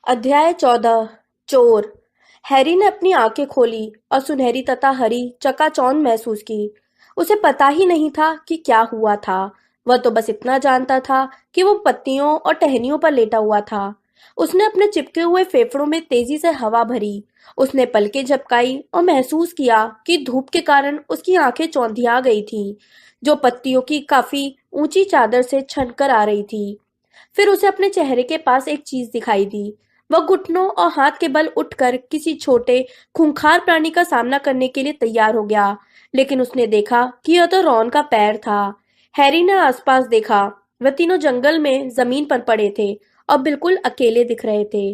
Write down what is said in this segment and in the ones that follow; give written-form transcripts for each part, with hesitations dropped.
अध्याय 14। चोर। हैरी ने अपनी आंखें खोली और सुनहरी तथा हरी चकाचौंध महसूस की। उसे पता ही नहीं था कि क्या हुआ था। वह तो बस इतना जानता था कि वो पत्तियों और टहनियों पर लेटा हुआ था। उसने अपने चिपके हुए फेफड़ों में तेजी से हवा भरी। उसने पलकें झपकाई और महसूस किया कि धूप के कारण उसकी आंखें चौंधिया गई थीं, जो पत्तियों की काफी ऊंची चादर से छनकर आ रही थी। फिर उसे अपने चेहरे के पास एक चीज दिखाई दी। वह घुटनों और हाथ के बल उठकर किसी छोटे खूंखार प्राणी का सामना करने के लिए तैयार हो गया, लेकिन उसने देखा कि यह तो रॉन का पैर था। हैरी ने आसपास देखा। वह तीनों जंगल में जमीन पर पड़े थे और बिल्कुल अकेले दिख रहे थे।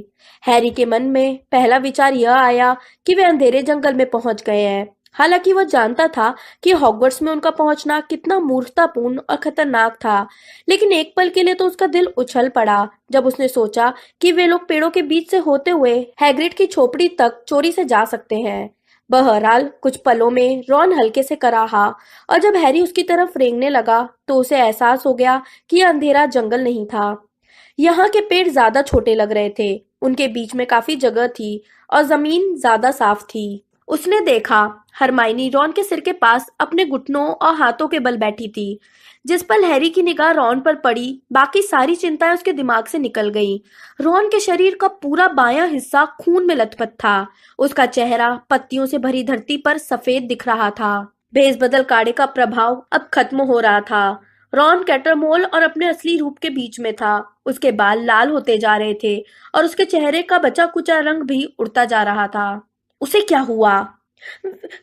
हैरी के मन में पहला विचार यह आया कि वे अंधेरे जंगल में पहुंच गए हैं। हालांकि वह जानता था कि हॉगवर्ट्स में उनका पहुंचना कितना मूर्खतापूर्ण और खतरनाक था, लेकिन एक पल के लिए तो उसका दिल उछल पड़ा जब उसने सोचा कि वे लोग पेड़ों के बीच से होते हुए हैग्रिड की झोपड़ी तक चोरी से जा सकते हैं। बहरहाल कुछ पलों में रॉन हल्के से कराहा, और जब हैरी उसकी तरफ रेंगने लगा तो उसे एहसास हो गया कि यह अंधेरा जंगल नहीं था। यहाँ के पेड़ ज्यादा छोटे लग रहे थे। उनके बीच में काफी जगह थी और जमीन ज्यादा साफ थी। उसने देखा हरमाइनी रॉन के सिर के पास अपने घुटनों और हाथों के बल बैठी थी। जिस पल हैरी की निगाह रॉन पर पड़ी, बाकी सारी चिंताएं उसके दिमाग से निकल गईं। रॉन के शरीर का पूरा बायां हिस्सा खून में लथपथ था। उसका चेहरा पत्तियों से भरी धरती पर सफेद दिख रहा था। भेस-बदल काढ़े का प्रभाव अब खत्म हो रहा था। रॉन कैटरमोल और अपने असली रूप के बीच में था। उसके बाल लाल होते जा रहे थे और उसके चेहरे का बचा कुचा रंग भी उड़ता जा रहा था। उसे क्या हुआ?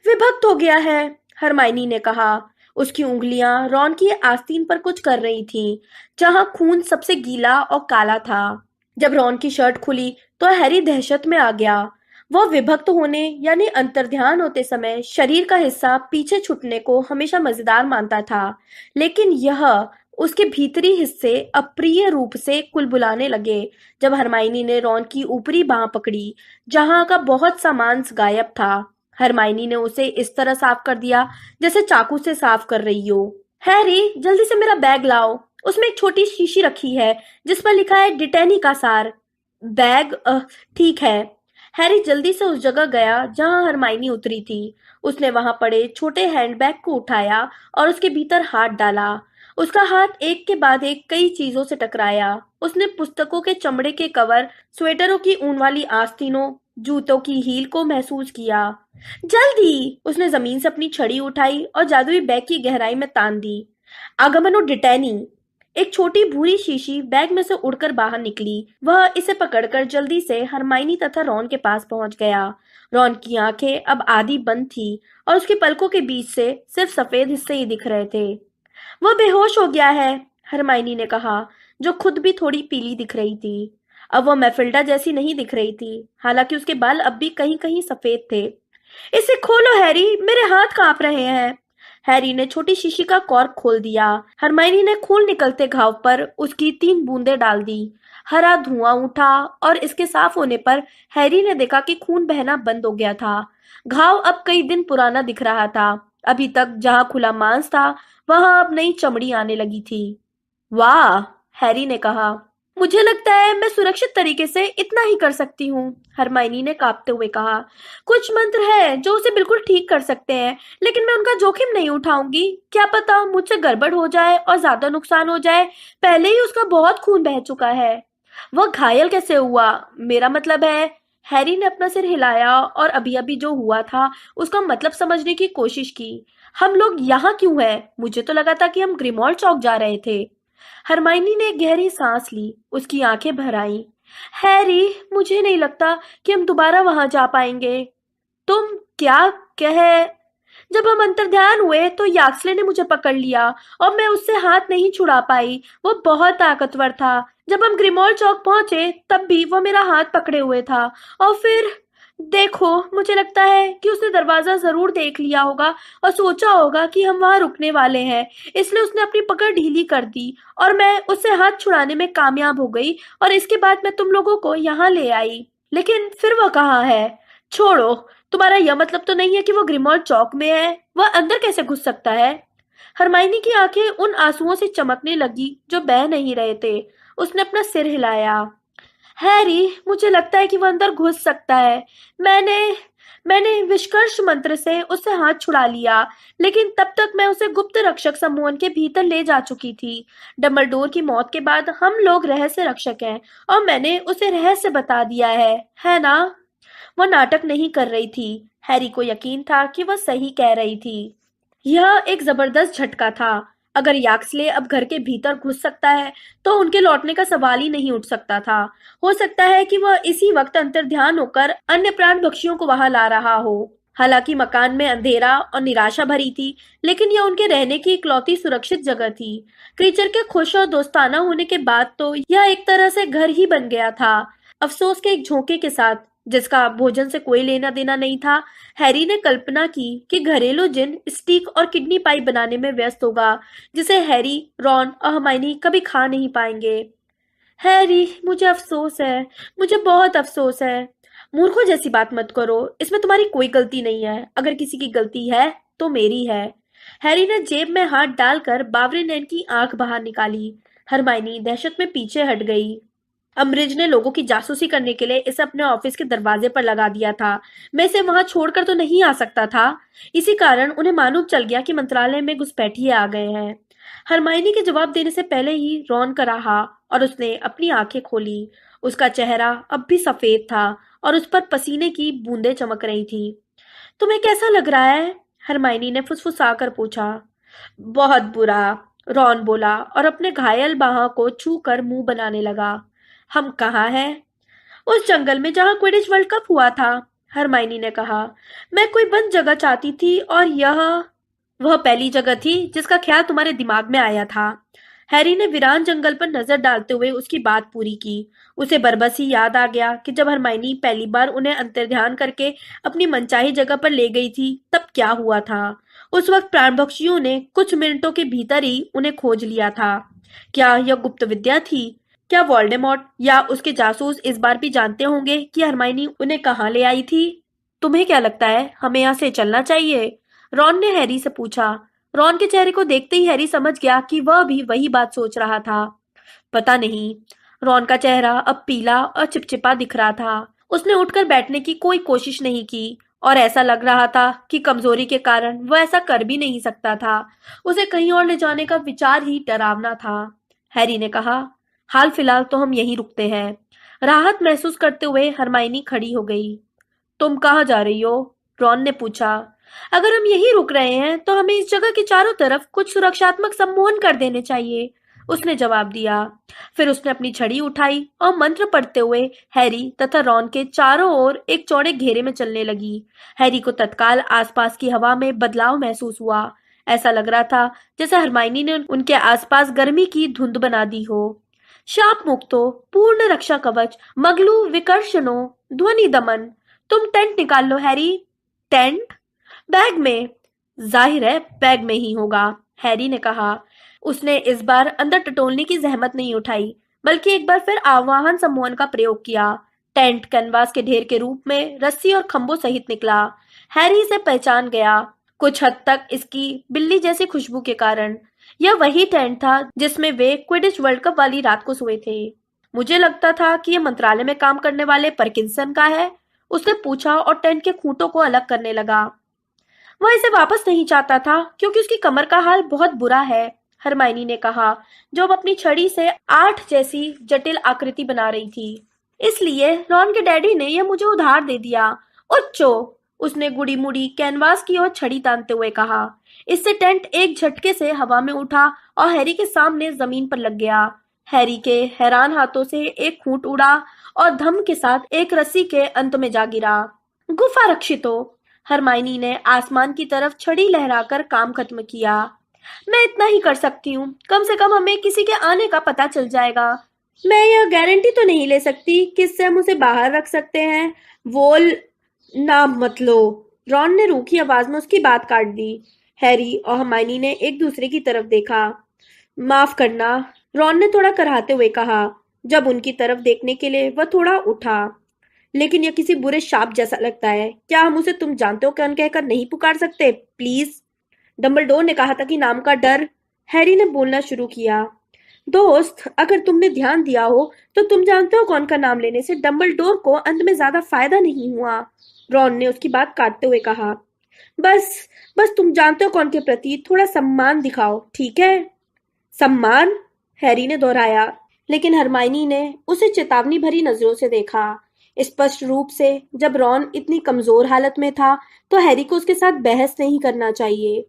विभक्त हो गया है, हरमाइनी ने कहा। उसकी उंगलियां रॉन की आस्तीन पर कुछ कर रही थीं, जहां खून सबसे गीला और काला था। जब रॉन की शर्ट खुली तो हैरी दहशत में आ गया। वह विभक्त होने यानी अंतर्ध्यान होते समय शरीर का हिस्सा पीछे छूटने को हमेशा मजेदार मानता था, लेकिन यह उसके भीतरी हिस्से अप्रिय रूप से कुलबुलाने लगे जब हरमाइनी ने रॉन की ऊपरी बांह पकड़ी, जहां का बहुत सा मांस गायब था। हरमाइनी ने उसे इस तरह साफ कर दिया जैसे चाकू से साफ कर रही हो। हैरी, जल्दी से मेरा बैग लाओ। उसमें एक छोटी शीशी रखी है जिस पर लिखा है डिटेनी का सार। बैग? ठीक है। हैरी जल्दी से उस जगह गया जहां हरमाइनी उतरी थी। उसने वहां पड़े छोटे हैंडबैग को उठाया और उसके भीतर हाथ डाला। उसका हाथ एक के बाद एक कई चीजों से टकराया। उसने पुस्तकों के चमड़े के कवर, स्वेटरों की ऊन वाली आस्तीनों, जूतों की हील को महसूस किया। जल्दी! उसने जमीन से अपनी छड़ी उठाई और जादुई बैग की गहराई में तान दी। आगमनो डिटैनी। एक छोटी भूरी शीशी बैग में से उड़कर बाहर निकली। वह इसे पकड़कर जल्दी से हरमाइनी तथा रॉन के पास पहुंच गया। रॉन की आंखें अब आधी बंद थी और उसकी पलकों के बीच से सिर्फ सफेद हिस्से ही दिख रहे थे। वह बेहोश हो गया है, हरमाइनी ने कहा, जो खुद भी थोड़ी पीली दिख रही थी। अब वह मैफिल्डा जैसी नहीं दिख रही थी, हालांकि उसके बाल अब भी कहीं कहीं सफेद थे। इसे खोलो हैरी, मेरे हाथ कांप रहे हैं। हैरी ने छोटी शीशी का कॉर्क खोल दिया। हरमाइनी ने खून निकलते घाव पर उसकी 3 बूंदें डाल दी। हरा धुआं उठा और इसके साफ होने पर हैरी ने देखा कि खून बहना बंद हो गया था। घाव अब कई दिन पुराना दिख रहा था। अभी तक जहां खुला मांस था, वहां अब नई चमड़ी आने लगी थी। वाह, हैरी ने कहा। मुझे लगता है मैं सुरक्षित तरीके से इतना ही कर सकती हूँ, हरमाइनी ने कांपते हुए कहा। कुछ मंत्र है जो उसे बिल्कुल ठीक कर सकते हैं, लेकिन मैं उनका जोखिम नहीं उठाऊंगी। क्या पता मुझसे गड़बड़ हो जाए और ज्यादा नुकसान हो जाए। पहले ही उसका बहुत खून बह चुका है। वह घायल कैसे हुआ? मेरा मतलब है। हैरी ने अपना सिर हिलाया और अभी अभी जो हुआ था उसका मतलब समझने की कोशिश की। हम लोग यहाँ क्यों हैं? मुझे तो लगा था कि हम ग्रिमॉल्ड चौक जा रहे थे। हरमाइनी ने एक गहरी सांस ली। उसकी आंखें भर आईं। हैरी, मुझे नहीं लगता कि हम दोबारा वहां जा पाएंगे। तुम क्या कह? जब हम अंतर्ध्यान हुए तो याक्सले ने मुझे पकड़ लिया और मैं उससे हाथ नहीं छुड़ा पाई। वो बहुत ताकतवर था। जब हम ग्रिमोल्ड चौक पहुंचे तब भी वो मेरा हाथ पकड़े हुए था। और फिर देखो, मुझे लगता है कि उसने दरवाजा जरूर देख लिया होगा और सोचा होगा कि हम वहां रुकने वाले हैं, इसलिए उसने अपनी पकड़ ढीली कर दी और मैं उससे हाथ छुड़ाने में कामयाब हो गई और इसके बाद मैं तुम लोगों को यहाँ ले आई। लेकिन फिर वह कहाँ है? छोड़ो, तुम्हारा यह मतलब तो नहीं है कि वो ग्रिमॉल्ड चौक में है? वह अंदर कैसे घुस सकता है? हरमाइनी की आंखें उन आंसुओं से चमकने लगी जो बह नहीं रहे थे। उसने अपना सिर हिलाया। हैरी, मुझे लगता है कि वो अंदर घुस सकता है। मैंने मैंने विष्कर्ष मंत्र से उससे हाथ छुड़ा लिया, लेकिन तब तक मैं उसे गुप्त रक्षक सम्मोहन के भीतर ले जा चुकी थी। डंबलडोर की मौत के बाद हम लोग रहस्य रक्षक हैं, और मैंने उसे रहस्य बता दिया है ना? वो नाटक नहीं कर रही थी। हैरी को यकीन था कि वह सही कह रही थी। यह एक जबरदस्त झटका था। अगर याक्सले अब घर के भीतर घुस सकता है, तो उनके लौटने का सवाल ही नहीं उठ सकता था। हो सकता है कि वह इसी वक्त अंतर्ध्यान होकर अन्य प्राण पक्षियों को वहां ला रहा हो। हालांकि मकान में अंधेरा और निराशा भरी थी, लेकिन यह उनके रहने की इकलौती सुरक्षित जगह थी। क्रीचर के खुश और दोस्ताना होने के बाद तो यह एक तरह से घर ही बन गया था। अफसोस के एक झोंके के साथ, जिसका भोजन से कोई लेना देना नहीं था, हैरी ने कल्पना की कि घरेलू जिन स्टीक और किडनी पाई बनाने में व्यस्त होगा, जिसे हैरी, रॉन और हर्माइनी कभी खा नहीं पाएंगे। हैरी, मुझे अफसोस है। मुझे बहुत अफसोस है। मूर्खों जैसी बात मत करो। इसमें तुम्हारी कोई गलती नहीं है। अगर किसी की गलती है तो मेरी है। हैरी ने जेब में हाथ डालकर बावरी नैन की आंख बाहर निकाली। हरमाइनी दहशत में पीछे हट गई। अम्बरिज ने लोगों की जासूसी करने के लिए इसे अपने ऑफिस के दरवाजे पर लगा दिया था। मैं इसे वहां छोड़कर तो नहीं आ सकता था। इसी कारण उन्हें मालूम चल गया कि मंत्रालय में घुसपैठिए आ गए हैं। हरमाइनी के जवाब देने से पहले ही रॉन का रहा, और उसने अपनी आंखें खोली। उसका चेहरा अब भी सफेद था, और उस पर पसीने की बूंदें चमक रही थी। तुम्हें कैसा लग रहा है? हरमाइनी ने फुसफुसाकर पूछा। बहुत बुरा, रॉन बोला, और अपने घायल बाह को छू कर मुंह बनाने लगा। हम कहाँ हैं? उस जंगल में जहाँ क्विडिच वर्ल्ड कप हुआ था, हरमाइनी ने कहा। मैं कोई बंद जगह चाहती थी, और यह वह पहली जगह थी जिसका ख्याल तुम्हारे दिमाग में आया था। हैरी ने वीरान जंगल पर नजर डालते हुए उसकी बात पूरी की। उसे बरबस ही याद आ गया कि जब हरमाइनी पहली बार उन्हें अंतर्ध्यान करके अपनी मनचाही जगह पर ले गई थी, तब क्या हुआ था। उस वक्त प्राणभक्षियों ने कुछ मिनटों के भीतर ही उन्हें खोज लिया था। क्या यह गुप्त विद्या थी? क्या वोल्डेमॉर्ट या उसके जासूस इस बार भी जानते होंगे कि हरमाइनी उन्हें कहाँ ले आई थी? तुम्हें क्या लगता है, हमें यहाँ से चलना चाहिए? रॉन ने हैरी से पूछा। रॉन के चेहरे को देखते ही हैरी समझ गया कि वह भी वही बात सोच रहा था। पता नहीं। रॉन का चेहरा अब पीला और चिपचिपा दिख रहा था। उसने उठकर बैठने की कोई कोशिश नहीं की, और ऐसा लग रहा था कि कमजोरी के कारण वह ऐसा कर भी नहीं सकता था। उसे कहीं और ले जाने का विचार ही डरावना था। हैरी ने कहा, हाल फिलहाल तो हम यहीं रुकते हैं। राहत महसूस करते हुए हरमाइनी खड़ी हो गई। तुम कहाँ जा रही हो? रॉन ने पूछा। अगर हम यहीं रुक रहे हैं तो हमें इस जगह के चारों तरफ कुछ सुरक्षात्मक सम्मोहन कर देने चाहिए, उसने जवाब दिया। फिर उसने अपनी छड़ी उठाई और मंत्र पढ़ते हुए हैरी तथा रॉन के चारों ओर एक चौड़े घेरे में चलने लगी। हैरी को तत्काल आसपास की हवा में बदलाव महसूस हुआ। ऐसा लग रहा था जैसे हरमाइनी ने उनके आसपास गर्मी की धुंध बना दी हो। शाप मुक्तो, पूर्ण रक्षा कवच, मगलू विकर्षणो, ध्वनि दमन। तुम टेंट निकाल लो हैरी। टेंट? बैग में? जाहिर है बैग में ही होगा, हैरी ने कहा। उसने इस बार अंदर टटोलने की जहमत नहीं उठाई, बल्कि एक बार फिर आवाहन सम्मोहन का प्रयोग किया। टेंट कैनवास के ढेर के रूप में रस्सी और खंभों सहित निकला। हैरी इसे पहचान गया, कुछ हद तक इसकी बिल्ली जैसी खुशबू के कारण। यह वही टेंट था जिसमें वे क्विडिच वर्ल्ड कप वाली रात को सोए थे। मुझे लगता था कि यह मंत्रालय में काम करने वाले परकिंसन का है, उसने पूछा, और टेंट के खूंटों को अलग करने लगा। वह इसे वापस नहीं चाहता था क्योंकि उसकी कमर का हाल बहुत बुरा है, हरमाइनी ने कहा, जो अब अपनी छड़ी से 8 जैसी जटिल आकृति बना रही थी। इसलिए रॉन के डैडी ने यह मुझे उधार दे दिया। उच्चो, उसने गुड़ी मुड़ी कैनवास की ओर छड़ी तानते हुए कहा। इससे टेंट एक झटके से हवा में उठा और हैरी के सामने जमीन पर लग गया। हैरी के हैरान हाथों से एक खूंट उड़ा और धम के साथ एक रस्सी के अंत में जा गिरा। गुफा रक्षितो, हरमाइनी ने आसमान की तरफ छड़ी लहराकर काम खत्म किया। मैं इतना ही कर सकती हूँ। कम से कम हमें किसी के आने का पता चल जाएगा। मैं यह गारंटी तो नहीं ले सकती कि इससे हम उसे बाहर रख सकते हैं। वोल, नाम मत लो। रॉन ने रूखी आवाज में उसकी बात काट दी। हैरी और हरमाइनी ने एक दूसरे की तरफ देखा। माफ करना, रॉन ने थोड़ा कराहते हुए कहा। जब उनकी तरफ देखने के लिए वह थोड़ा उठा। लेकिन यह किसी बुरे शाप जैसा लगता है। क्या हम उसे तुम जानते हो कौन कहकर नहीं पुकार सकते, प्लीज? डंबलडोर ने कहा था कि नाम का डर। हैरी ने बोलना शुरू किया। दोस्त, अगर तुमने ध्यान दिया हो तो तुम जानते हो कौन का नाम लेने से डम्बलडोर को अंत में ज्यादा फायदा नहीं हुआ। रॉन ने उसकी बात काटते हुए कहा। बस बस तुम जानते हो कौन के प्रति थोड़ा सम्मान दिखाओ, ठीक है? सम्मान? हैरी ने दोहराया, लेकिन हरमाइनी ने उसे चेतावनी भरी नजरों से देखा। स्पष्ट रूप से जब रॉन इतनी कमजोर हालत में था तो हैरी को उसके साथ बहस नहीं करना चाहिए।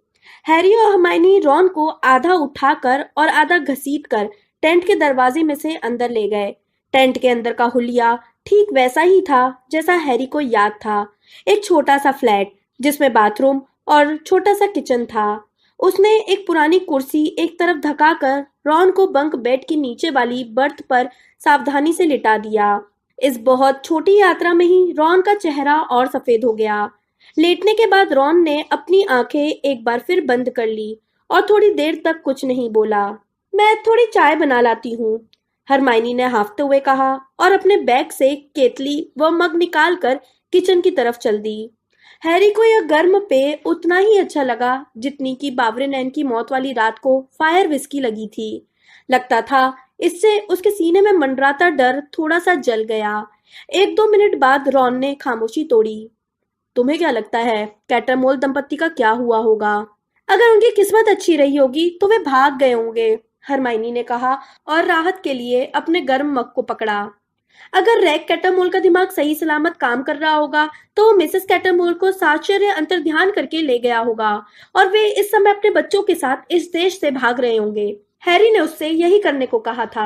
हैरी और हरमाइनी रॉन को आधा उठाकर और आधा घसीटकर टेंट के दरवाजे में से अंदर ले गए। टेंट के अंदर का हुलिया ठीक वैसा ही था जैसा हैरी को याद था। एक छोटा सा फ्लैट जिसमें बाथरूम और छोटा सा किचन था। उसने एक पुरानी कुर्सी एक तरफ धकाकर रॉन को बंक बेड की नीचे वाली बर्थ पर सावधानी से लिटा दिया। इस बहुत छोटी यात्रा में ही रॉन का चेहरा और सफेद हो गया। लेटने के बाद रॉन ने अपनी आंखें एक बार फिर बंद कर ली और थोड़ी देर तक कुछ नहीं बोला। मैं थोड़ी चाय बना लाती हूँ, हरमाइनी ने हांफते हुए कहा और अपने बैग से केतली व मग निकालकर किचन की तरफ चल दी। हैरी को यह गर्म पेय उतना ही अच्छा लगा जितनी कि बावरे नैन की मौत वाली रात को फायर विस्की लगी थी। लगता था इससे उसके सीने में मंडराता डर थोड़ा सा जल गया। 1-2 मिनट बाद रॉन ने खामोशी तोड़ी। तुम्हें क्या लगता है कैटरमोल दंपत्ति का क्या हुआ होगा? अगर उनकी किस्मत अच्छी रही होगी तो वे भाग गए होंगे, हरमाइनी ने कहा और राहत के लिए अपने गर्म मग को पकड़ा। अगर रैग कैटरमोल का दिमाग सही सलामत काम कर रहा होगा तो वो मिसेस कैटरमोल को साहचर्य अंतर्ध्यान करके ले गया होगा और वे इस समय अपने बच्चों के साथ इस देश से भाग रहे होंगे। हैरी ने उससे यही करने को कहा था।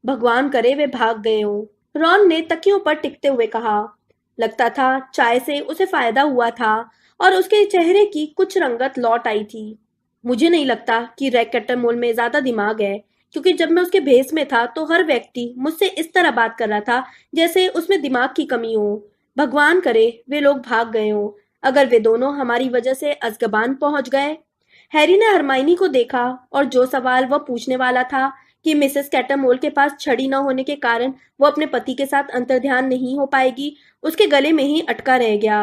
भगवान करे वे भाग गए हों, रॉन ने तकियों पर टिकते हुए कहा। लगता था चाय से उसे फायदा हुआ था और उसके चेहरे की कुछ रंगत लौट आई थी। मुझे नहीं लगता कि रैग कैटरमोल में ज्यादा दिमाग है, क्योंकि जब मैं उसके भेस में था तो हर व्यक्ति मुझसे इस तरह बात कर रहा था जैसे उसमें दिमाग की कमी हो। भगवान करे वे लोग भाग गए हों। अगर वे दोनों हमारी वजह से अज़्काबान पहुंच गए। हैरी ने हरमाइनी को देखा और जो सवाल वह पूछने वाला था कि मिसेस कैटरमोल के पास छड़ी न होने के कारण वो अपने पति के साथ अंतर्ध्यान नहीं हो पाएगी, उसके गले में ही अटका रह गया।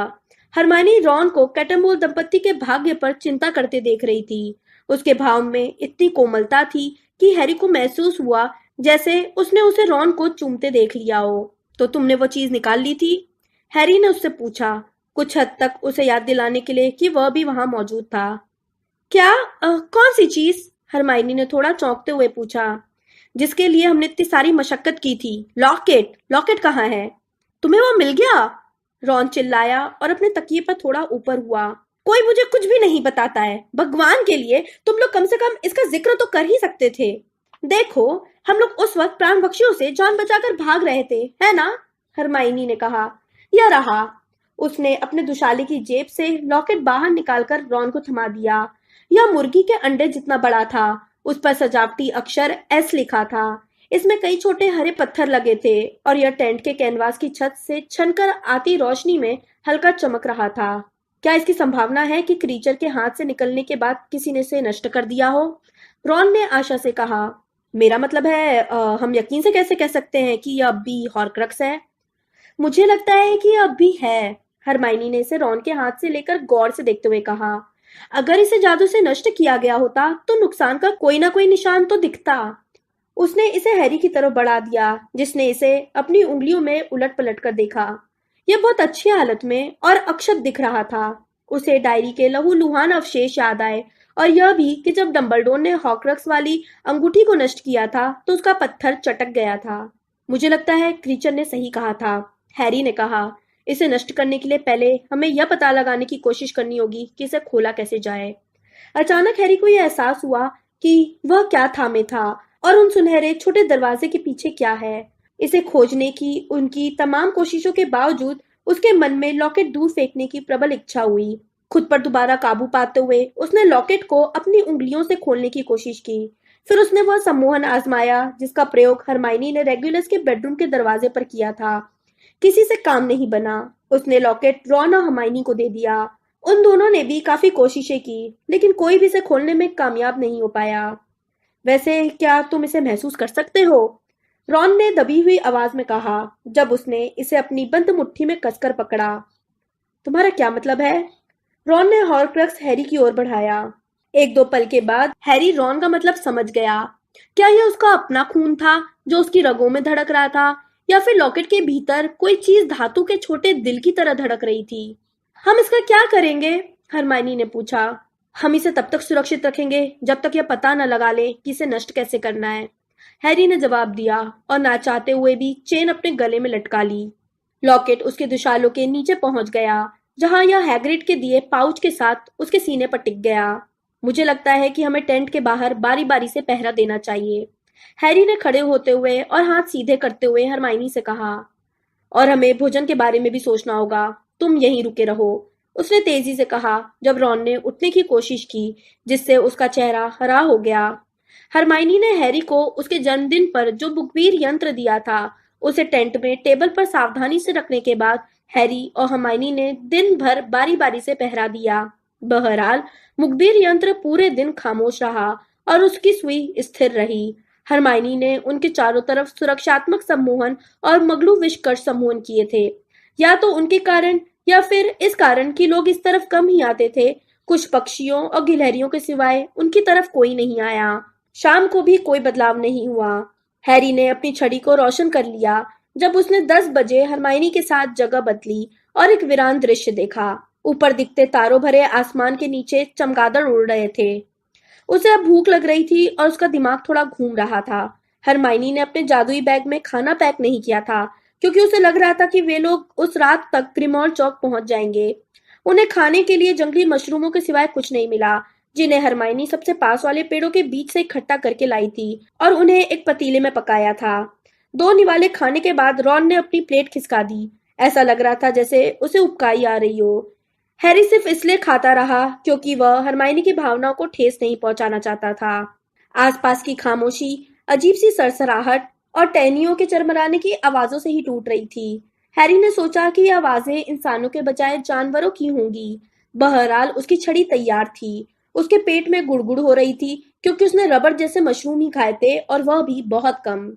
हरमाइनी रॉन को कैटरमोल दंपत्ति के भाग्य पर चिंता करते देख रही थी। उसके भाव में इतनी कोमलता थी कि हैरी को महसूस हुआ जैसे उसने उसे रॉन को चूमते देख लिया हो। तो तुमने वो चीज निकाल ली थी? हैरी ने उससे पूछा, कुछ हद तक उसे याद दिलाने के लिए कि वह भी वहां मौजूद था। क्या? कौन सी चीज? हरमाइनी ने थोड़ा चौंकते हुए पूछा। जिसके लिए हमने इतनी सारी मशक्कत की थी। लॉकेट। लॉकेट कहाँ है? तुम्हें वो मिल गया? रॉन चिल्लाया और अपने तकिए पर थोड़ा ऊपर हुआ। कोई मुझे कुछ भी नहीं बताता है। भगवान के लिए तुम लोग कम से कम इसका जिक्र तो कर ही सकते थे। देखो, हम लोग उस वक्त प्राण पक्षियों से जान बचाकर भाग रहे थे, है ना? हरमाइनी ने कहा। यह रहा। उसने अपने दुशाले की जेब से लॉकेट बाहर निकालकर रॉन को थमा दिया। यह मुर्गी के अंडे जितना बड़ा था। उस पर सजावटी अक्षर एस लिखा था। इसमें कई छोटे हरे पत्थर लगे थे और यह टेंट के कैनवास की छत से छनकर आती रोशनी में हल्का चमक रहा था। क्या इसकी संभावना है कि क्रीचर के हाथ से निकलने के बाद किसी ने इसे नष्ट कर दिया हो? रॉन ने आशा से कहा। मेरा मतलब है, हम यकीन से कैसे कह सकते हैं कि यह अब भी हॉर्क्रक्स है? मुझे लगता है कि यह अब भी है, हरमाइनी ने इसे रॉन के हाथ से लेकर गौर से देखते हुए कहा। अगर इसे जादू से नष्ट किया गया होता तो नुकसान का कोई ना कोई निशान तो दिखता। उसने इसे हैरी की तरफ बढ़ा दिया, जिसने इसे अपनी उंगलियों में उलट पलट कर देखा। यह बहुत अच्छी हालत में और अक्षत दिख रहा था। उसे डायरी के लहूलुहान अवशेष याद आए और यह भी कि जब डंबलडोर ने हॉर्क्रक्स वाली अंगूठी को नष्ट किया था तो उसका पत्थर चटक गया था। मुझे लगता है क्रीचर ने सही कहा था, हैरी ने कहा। इसे नष्ट करने के लिए पहले हमें यह पता लगाने की कोशिश करनी होगी कि इसे खोला कैसे जाए। अचानक हैरी को यह एहसास हुआ कि वह क्या थामे था और उन सुनहरे छोटे दरवाजे के पीछे क्या है। इसे खोजने की उनकी तमाम कोशिशों के बावजूद उसके मन में लॉकेट दूर फेंकने की प्रबल इच्छा हुई। खुद पर दोबारा काबू पाते हुए उसने लॉकेट को अपनी उंगलियों से खोलने की कोशिश की। फिर उसने वह सम्मोहन आजमाया जिसका प्रयोग हरमाइनी ने रेगुलस के बेडरूम के दरवाजे पर किया था। किसी से काम नहीं बना। उसने लॉकेट रॉन और हरमाइनी को दे दिया। उन दोनों ने भी काफी कोशिशें की, लेकिन कोई भी इसे खोलने में कामयाब नहीं हो पाया। वैसे क्या तुम इसे महसूस कर सकते हो? रॉन ने दबी हुई आवाज में कहा जब उसने इसे अपनी बंद मुट्ठी में कसकर पकड़ा। तुम्हारा क्या मतलब है? रॉन ने हॉर्क्रक्स हैरी की ओर बढ़ाया। 1-2 पल के बाद हैरी रॉन का मतलब समझ गया। क्या यह उसका अपना खून था जो उसकी रगों में धड़क रहा था, या फिर लॉकेट के भीतर कोई चीज धातु के छोटे दिल की तरह धड़क रही थी? हम इसका क्या करेंगे? हरमाइनी ने पूछा। हम इसे तब तक सुरक्षित रखेंगे जब तक यह पता न लगा ले कि इसे नष्ट कैसे करना है, हैरी ने जवाब दिया और ना चाहते हुए भी चेन अपने गले में लटका ली। लॉकेट उसके दुशालों के नीचे पहुंच गया, जहां यह हैग्रिड के दिए पाउच के साथ उसके सीने पर टिक गया। मुझे लगता है कि हमें टेंट के बाहर बारी बारी से पहरा देना चाहिए, हैरी ने खड़े होते हुए और हाथ सीधे करते हुए हरमाइनी से कहा। और हमें भोजन के बारे में भी सोचना होगा। तुम यहीं रुके रहो, उसने तेजी से कहा जब रॉन ने उठने की कोशिश की, जिससे उसका चेहरा हरा हो गया। हरमाइनी ने हैरी को उसके जन्मदिन पर जो बुकवीर यंत्र दिया था उसे टेंट में टेबल पर सावधानी से रखने के बाद हैरी और हरमाइनी ने दिन भर बारी बारी से पहरा दिया। बहरहाल मुखबिर यंत्र पूरे दिन खामोश रहा और उसकी सुई स्थिर रही। हरमाइनी ने उनके चारों तरफ सुरक्षात्मक सम्मोहन और मगलू विष्कर्ष सम्मोहन किए थे, या तो उनके कारण या फिर इस कारण कि लोग इस तरफ कम ही आते थे। कुछ पक्षियों और गिलहरियों के सिवाय उनकी तरफ कोई नहीं आया। शाम को भी कोई बदलाव नहीं हुआ। हैरी ने अपनी छड़ी को रोशन कर लिया जब उसने 10 बजे हरमाइनी के साथ जगह बदली और एक वीरान दृश्य देखा। ऊपर दिखते तारों भरे आसमान के नीचे चमगादड़ उड़ रहे थे। उसे अब भूख लग रही थी और उसका दिमाग थोड़ा घूम रहा था। हरमाइनी ने अपने जादुई बैग में खाना पैक नहीं किया था, क्योंकि उसे लग रहा था कि वे लोग उस रात तक ग्रिमॉल चौक पहुंच जाएंगे। उन्हें खाने के लिए जंगली मशरूमों के सिवाय कुछ नहीं मिला, जिन्हें हरमाइनी सबसे पास वाले पेड़ों के बीच से इकट्ठा करके लाई थी और उन्हें एक पतीले में पकाया था। 2 निवाले खाने के बाद रॉन ने अपनी प्लेट खिसका दी। ऐसा लग रहा था जैसे उसे उबकाई आ रही हो। हैरी सिर्फ इसलिए खाता रहा क्योंकि वह हरमाइनी की भावनाओं को ठेस नहीं पहुंचाना चाहता था। आसपास की खामोशी अजीब सी सरसराहट और टहनियों के चरमराने की आवाजों से ही टूट रही थी। हैरी ने सोचा कि ये आवाजें इंसानों के बजाय जानवरों की होंगी। बहरहाल उसकी छड़ी तैयार थी। उसके पेट में गुड़गुड़ हो रही थी क्योंकि उसने रबड़ जैसे मशरूम ही खाए थे और वह भी बहुत कम।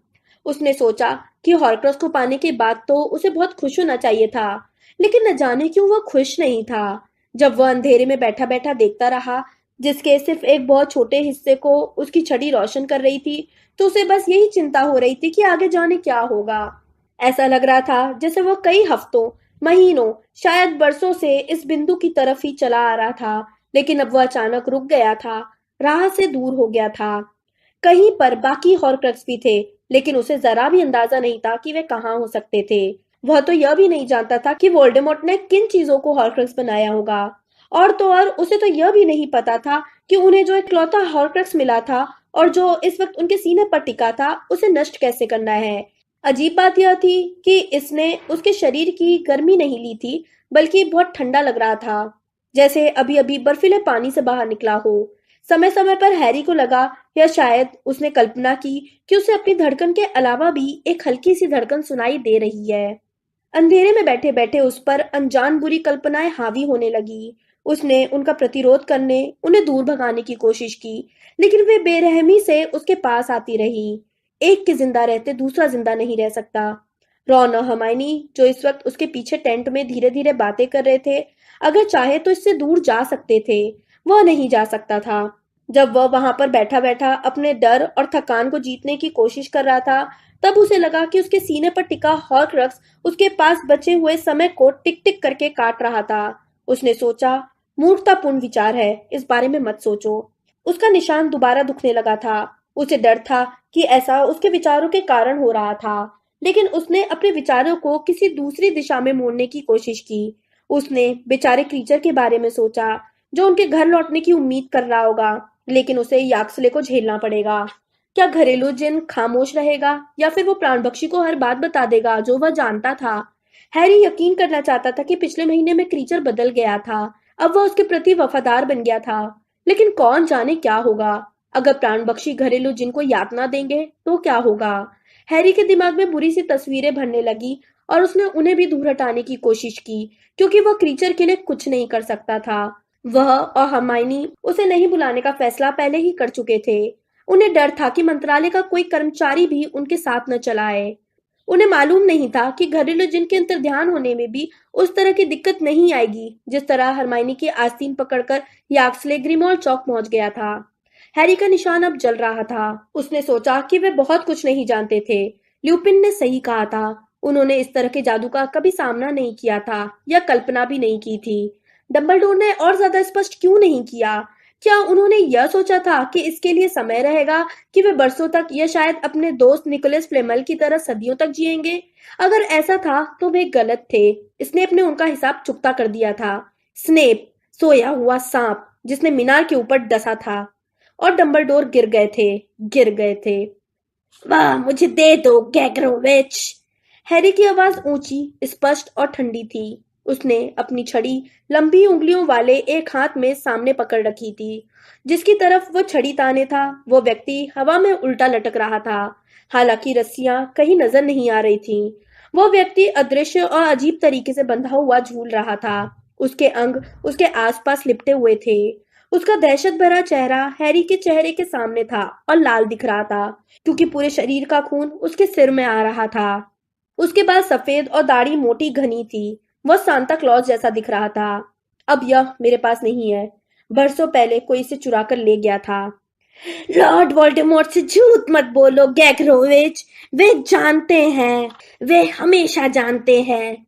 उसने सोचा कि हॉर्क्रक्स को पाने के बाद तो उसे बहुत खुश होना चाहिए था, लेकिन न जाने क्यों वह खुश नहीं था। जब वह अंधेरे में बैठा बैठा देखता रहा, जिसके सिर्फ एक बहुत छोटे हिस्से को उसकी छड़ी रोशन कर रही थी, तो उसे बस यही चिंता हो रही थी कि आगे जाने क्या होगा। ऐसा लग रहा था जैसे वह कई हफ्तों, महीनों, शायद बरसों से इस बिंदु की तरफ ही चला आ रहा था, लेकिन अब वह अचानक रुक गया था, राह से दूर हो गया था। कहीं पर बाकी हॉर्क्रक्स भी थे, लेकिन उसे जरा भी अंदाजा नहीं था कि वे कहाँ हो सकते थे। वह तो यह भी नहीं जानता था कि वोल्डेमॉर्ट ने किन चीजों को हॉर्क्रक्स बनाया होगा। और तो और उसे तो यह भी नहीं पता था कि उन्हें जो इकलौता हॉर्क्रक्स मिला था और जो इस वक्त उनके सीने पर टिका था, उसे नष्ट कैसे करना है। अजीब बात यह थी कि इसने उसके शरीर की गर्मी नहीं ली थी, बल्कि बहुत ठंडा लग रहा था, जैसे अभी अभी बर्फीले पानी से बाहर निकला हो। समय समय पर हैरी को लगा, या शायद उसने कल्पना की, कि उसे अपनी धड़कन के अलावा भी एक हल्की सी धड़कन सुनाई दे रही है। अंधेरे में बैठे बैठे उस पर अनजान बुरी कल्पनाएं हावी होने लगी। उसने उनका प्रतिरोध करने, उन्हें दूर भगाने की कोशिश की, लेकिन वे बेरहमी से उसके पास आती रही। एक के जिंदा रहते दूसरा जिंदा नहीं रह सकता। रॉन और हर्माइनी, जो इस वक्त उसके पीछे टेंट में धीरे धीरे बातें कर रहे थे, अगर चाहे तो इससे दूर जा सकते थे। वह नहीं जा सकता था। जब वह वहां पर बैठा बैठा अपने डर और थकान को जीतने की कोशिश कर रहा था, तब उसे लगा कि उसके सीने पर टिका हॉर्क्रक्स उसके पास बचे हुए समय को टिक टिक करके काट रहा था। उसने सोचा, मूर्खतापूर्ण विचार है, इस बारे में मत सोचो। उसका निशान दोबारा दुखने लगा था। उसे डर था कि ऐसा उसके विचारों के कारण हो रहा था, लेकिन उसने अपने विचारों को किसी दूसरी दिशा में मोड़ने की कोशिश की। उसने बेचारे क्रीचर के बारे में सोचा, जो उनके घर लौटने की उम्मीद कर रहा होगा, लेकिन उसे याक्सले को झेलना पड़ेगा। क्या घरेलू जिन खामोश रहेगा, या फिर वो प्राणभक्षी को हर बात बता देगा जो वह जानता था? हैरी यकीन करना चाहता था कि पिछले महीने में क्रीचर बदल गया था। अब वह उसके प्रति वफादार बन गया था, लेकिन कौन जाने क्या होगा। अगर प्राणभक्षी घरेलू जिन को यातना देंगे तो क्या होगा? हैरी के दिमाग में बुरी सी तस्वीरें भरने लगी और उसने उन्हें भी दूर हटाने की कोशिश की, क्योंकि वह क्रीचर के लिए कुछ नहीं कर सकता था। वह और हरमाइनी उसे नहीं बुलाने का फैसला पहले ही कर चुके थे। उन्हें डर था कि मंत्रालय का कोई कर्मचारी भी उनके साथ न चला आए। उन्हें मालूम नहीं था कि घरेलू जिन के अंतर्ध्यान होने में भी उस तरह की दिक्कत नहीं आएगी, जिस तरह हरमाइनी की आस्तीन पकड़कर याक्सले ग्रिमॉल्ड चौक पहुंच गया था। हैरी का निशान अब जल रहा था। उसने सोचा कि वे बहुत कुछ नहीं जानते थे। ल्यूपिन ने सही कहा था। उन्होंने इस तरह के जादू का कभी सामना नहीं किया था या कल्पना भी नहीं की थी। डंबलडोर ने और ज्यादा स्पष्ट क्यों नहीं किया? क्या उन्होंने यह सोचा था कि इसके लिए समय रहेगा, कि वे बरसों तक या शायद अपने दोस्त निकोलस फ्लेमल की तरह सदियों तक जिएंगे? अगर ऐसा था तो वे गलत थे। स्नेप ने उनका हिसाब चुकता कर दिया था। स्नेप, सोया हुआ सांप जिसने मीनार के ऊपर डसा था। और डंबलडोर गिर गए थे। वाह, मुझे दे दो गैग्रोविच। हैरी की आवाज ऊंची, स्पष्ट और ठंडी थी। उसने अपनी छड़ी लंबी उंगलियों वाले एक हाथ में सामने पकड़ रखी थी। जिसकी तरफ वो छड़ी ताने था, वो व्यक्ति हवा में उल्टा लटक रहा था। हालांकि रस्सियां कहीं नजर नहीं आ रही थीं। वो व्यक्ति अदृश्य और अजीब तरीके से बंधा हुआ झूल रहा था। उसके अंग उसके आसपास लिपटे हुए थे। उसका दहशत भरा चेहरा हैरी के चेहरे के सामने था और लाल दिख रहा था, क्योंकि पूरे शरीर का खून उसके सिर में आ रहा था। उसके बाल सफेद और दाढ़ी मोटी घनी थी। वह सांता क्लॉज जैसा दिख रहा था। अब यह मेरे पास नहीं है। बरसों पहले कोई इसे चुरा कर ले गया था। लॉर्ड वोल्डेमॉर्ट से झूठ मत बोलो गैग्रोविच। वे जानते हैं। वे हमेशा जानते हैं।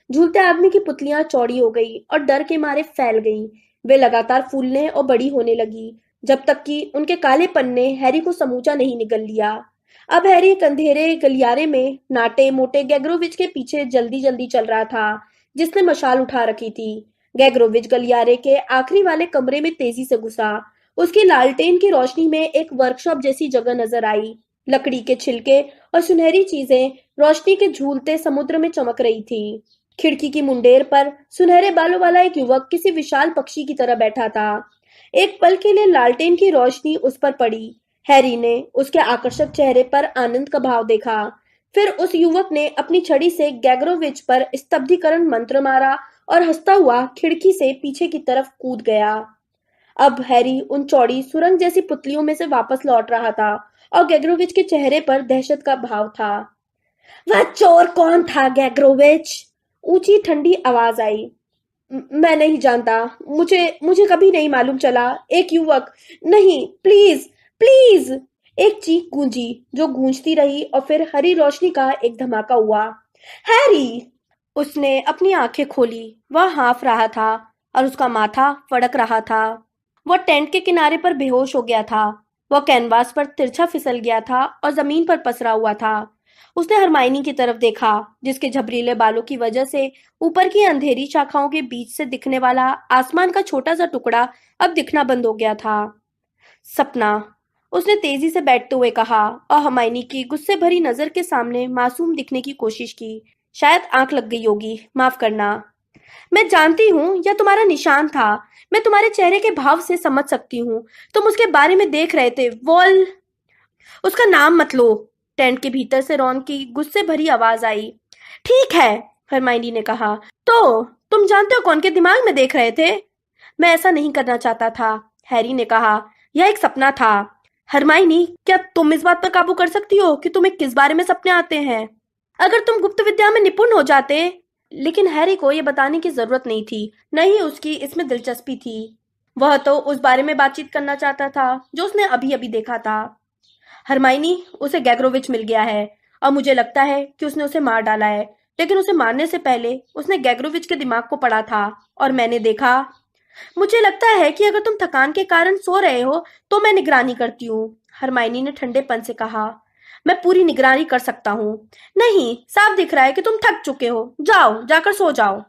झूलते आदमी की पुतलियां चौड़ी हो गई और डर के मारे फैल गईं। वे लगातार फूलने और बड़ी होने लगी, जब तक कि उनके काले पन्ने हैरी को समूचा नहीं निगल लिया। अब हैरी एक अंधेरे गलियारे में नाटे मोटे गैग्रोविच के पीछे जल्दी जल्दी चल रहा था, जिसने मशाल उठा रखी थी। गैग्रोविच गलियारे के आखिरी वाले कमरे में तेजी से घुसा। उसकी लालटेन की रोशनी में एक वर्कशॉप जैसी जगह नजर आई। लकड़ी के छिलके और सुनहरी चीजें रोशनी के झूलते समुद्र में चमक रही थी। खिड़की की मुंडेर पर सुनहरे बालों वाला एक युवक किसी विशाल पक्षी की तरह बैठा था। एक पल के लिए लालटेन की रोशनी उस पर पड़ी। हैरी ने उसके आकर्षक चेहरे पर आनंद का भाव देखा। फिर उस युवक ने अपनी छड़ी से गैग्रोविच पर स्तब्धीकरण मंत्र मारा और हंसता हुआ खिड़की से पीछे की तरफ कूद गया। अब हैरी उन चौड़ी सुरंग जैसी पुतलियों में से वापस लौट रहा था और गैग्रोविच के चेहरे पर दहशत का भाव था। वह चोर कौन था गैग्रोविच? ऊंची ठंडी आवाज आई। मैं नहीं जानता। मुझे मुझे कभी नहीं मालूम चला। एक युवक। नहीं, प्लीज, प्लीज। एक चीख गूंजी, जो गूंजती रही और फिर हरी रोशनी का एक धमाका हुआ। हैरी! उसने अपनी आंखें खोली। वह हाँफ रहा था और उसका माथा फड़क रहा था। वह टेंट के किनारे पर बेहोश हो गया था। वह कैनवास पर तिरछा फिसल गया था और जमीन पर पसरा हुआ था। उसने हरमाइनी की तरफ देखा, जिसके झबरीले बालों की वजह से ऊपर की अंधेरी शाखाओं के बीच से दिखने वाला आसमान का छोटा सा टुकड़ा अब दिखना बंद हो गया था। सपना, उसने तेजी से बैठते हुए कहा और हरमाइनी की गुस्से भरी नजर के सामने मासूम दिखने की कोशिश की। शायद आंख लग गई होगी, माफ करना। मैं जानती हूँ यह तुम्हारा निशान था। मैं तुम्हारे चेहरे के भाव से समझ सकती हूँ। तुम उसके बारे में देख रहे थे। वॉल। उसका नाम मत लो। टेंट के भीतर से रॉन की गुस्से भरी आवाज आई। ठीक है, हरमाइनी ने कहा। तो तुम जानते हो कौन के दिमाग में देख रहे थे? मैं ऐसा नहीं करना चाहता था, हैरी ने कहा। यह एक सपना था। हरमाइनी, क्या तुम इस बात पर काबू कर सकती हो कि तुम्हें किस बारे में सपने आते हैं? अगर तुम गुप्त विद्या में निपुण हो जाते। लेकिन हैरी को यह बताने की जरूरत नहीं थी, न ही उसकी इसमें दिलचस्पी थी। वह तो उस बारे में बातचीत करना चाहता था जो उसने अभी अभी देखा था। हरमाइनी, उसे गैग्रोविच मिल गया है और मुझे लगता है कि उसने उसे मार डाला है। लेकिन उसे मारने से पहले उसने गैग्रोविच के दिमाग को पढ़ा था और मैंने देखा। मुझे लगता है कि अगर तुम थकान के कारण सो रहे हो तो मैं निगरानी करती हूँ, हरमाइनी ने ठंडेपन से कहा। मैं पूरी निगरानी कर सकता हूँ। नहीं, साफ दिख रहा है कि तुम थक चुके हो। जाओ, जाकर सो जाओ।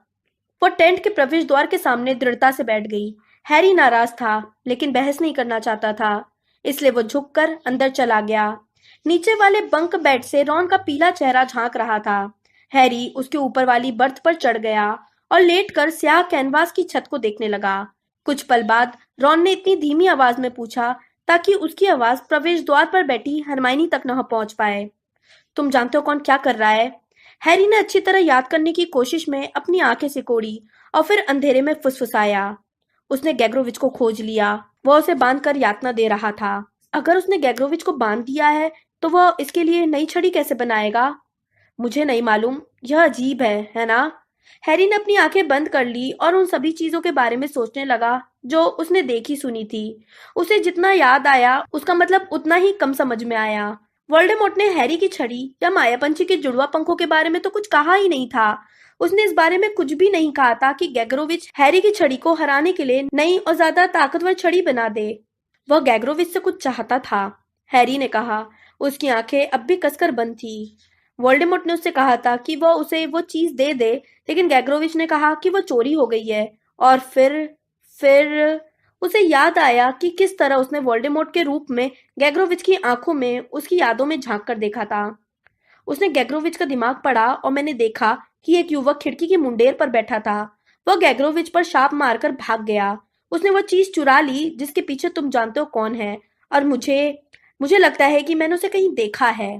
वो टेंट के प्रवेश द्वार के सामने दृढ़ता से बैठ गई। हैरी नाराज था, लेकिन बहस नहीं करना चाहता था, इसलिए वो झुककर अंदर चला गया। नीचे वाले बंक बेड से रॉन का पीला चेहरा झांक रहा था। हैरी उसके ऊपर वाली बर्थ पर चढ़ गया और लेटकर स्याह कैनवास की छत को देखने लगा। कुछ पल बाद रॉन ने इतनी धीमी आवाज में पूछा ताकि उसकी आवाज प्रवेश द्वार पर बैठी हरमाइनी तक न पहुंच पाए। तुम जानते हो कौन क्या कर रहा है? हैरी ने अच्छी तरह याद करने की कोशिश में अपनी आंखें सिकोड़ी और फिर अंधेरे में फुसफुसाया। उसने गैग्रोविच को खोज लिया। वह उसे बांधकर यातना दे रहा था। अगर उसने गैग्रोविच को बांध दिया है तो वह इसके लिए नई छड़ी कैसे बनाएगा? मुझे नहीं मालूम। यह अजीब है ना? हैरी ने अपनी आंखें बंद कर ली और उन सभी चीजों के बारे में सोचने लगा जो उसने देखी सुनी थी। उसे जितना याद आया उसका मतलब उतना ही कम समझ में आया। वोल्डेमॉर्ट ने हैरी की छड़ी या मायापंछी के जुड़वा पंखों के बारे में तो कुछ कहा ही नहीं था। उसने इस बारे में कुछ भी नहीं कहा था कि गैग्रोविच हैरी की छड़ी को हराने के लिए नई और ज्यादा ताकतवर छड़ी बना दे। वह गैग्रोविच से कुछ चाहता था, हैरी ने कहा। उसकी आंखें अब भी कसकर बंद थी। वोल्डेमॉर्ट ने उससे कहा था कि वह उसे वो चीज दे दे, लेकिन गैग्रोविच ने कहा कि वो चोरी हो गई है। और फिर उसे याद आया कि किस तरह उसने वोल्डेमॉर्ट के रूप में गैग्रोविच की आंखों में उसकी यादों में झांक कर देखा था। उसने गैग्रोविच का दिमाग पढ़ा और मैंने देखा कि एक युवक खिड़की की मुंडेर पर बैठा था। वह गैग्रोविच पर शाप मारकर भाग गया। उसने वो चीज चुरा ली जिसके पीछे तुम जानते हो कौन है। और मुझे मुझे लगता है कि मैंने उसे कहीं देखा है।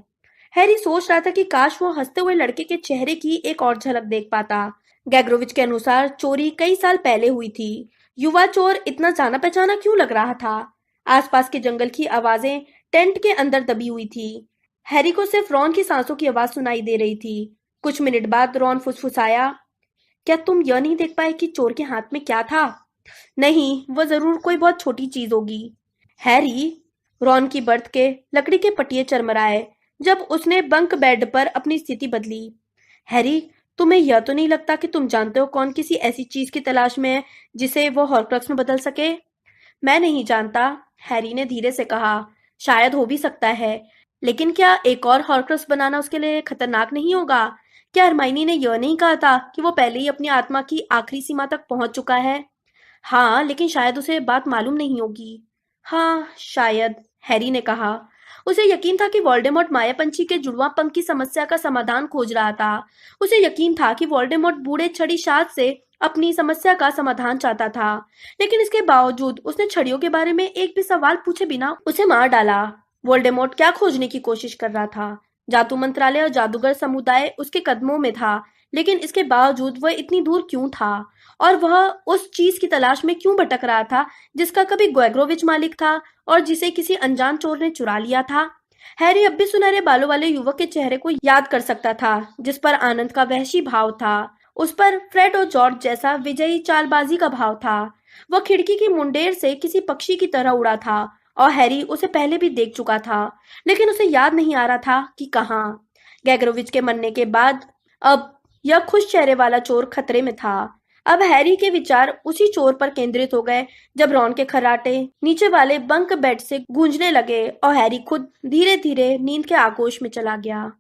हैरी सोच रहा था कि काश वो हंसते हुए लड़के के चेहरे की एक और झलक देख पाता। गैग्रोविच के अनुसार चोरी कई साल पहले हुई थी। युवा चोर इतना जाना पहचाना क्यों लग रहा था? आसपास के जंगल की आवाजें टेंट के अंदर दबी हुई थी। हैरी को सिर्फ रॉन की सांसों की आवाज सुनाई दे रही थी। कुछ मिनट बाद रॉन फुसफुसाया, क्या तुम यह नहीं देख पाए कि चोर के हाथ में क्या था? नहीं, वह जरूर कोई बहुत छोटी चीज होगी। हैरी, रॉन की बर्थ के लकड़ी के पटिए चरमराए जब उसने बंक बेड पर अपनी स्थिति बदली। हैरी, तुम्हें यह तो नहीं लगता कि तुम जानते हो कौन किसी ऐसी चीज की तलाश में है जिसे वो हॉर्क्रक्स में बदल सके? मैं नहीं जानता, हैरी ने धीरे से कहा। शायद हो भी सकता है, लेकिन क्या एक और हॉर्क्रक्स बनाना उसके लिए खतरनाक नहीं होगा? क्या हरमाइनी ने यह नहीं कहा था कि वो पहले ही अपनी आत्मा की आखिरी सीमा तक पहुंच चुका है? हाँ, लेकिन शायद उसे बात मालूम नहीं होगी। हाँ, शायद, हैरी ने कहा। उसे यकीन था कि वोल्डेमॉर्ट मायापंछी के जुड़वां पंख की समस्या का समाधान खोज रहा था। उसे यकीन था कि वोल्डेमॉर्ट बूढ़े छड़ी शाद से अपनी समस्या का समाधान चाहता था। लेकिन इसके बावजूद उसने छड़ियों के बारे में एक भी सवाल पूछे बिना उसे मार डाला। वोल्डेमॉर्ट क्या खोजने की कोशिश कर रहा था? जादू मंत्रालय और जादूगर समुदाय उसके कदमों में था, लेकिन इसके बावजूद वह इतनी दूर क्यों था? और वह उस चीज की तलाश में क्यों भटक रहा था जिसका कभी गैग्रोविच मालिक था और जिसे किसी अनजान चोर ने चुरा लिया था? हैरी अब भी सुनहरे बालों वाले युवक के चेहरे को याद कर सकता था, जिस पर आनंद का वहशी भाव था। उस पर फ्रेड और जॉर्ज जैसा विजयी चालबाजी का भाव था। वह खिड़की की मुंडेर से किसी पक्षी की तरह उड़ा था और हैरी उसे पहले भी देख चुका था, लेकिन उसे याद नहीं आ रहा था कि कहाँ। गैग्रोविच के मरने के बाद अब यह खुश चेहरे वाला चोर खतरे में था। अब हैरी के विचार उसी चोर पर केंद्रित हो गए जब रॉन के खर्राटे नीचे वाले बंक बेड से गूंजने लगे और हैरी खुद धीरे धीरे नींद के आगोश में चला गया।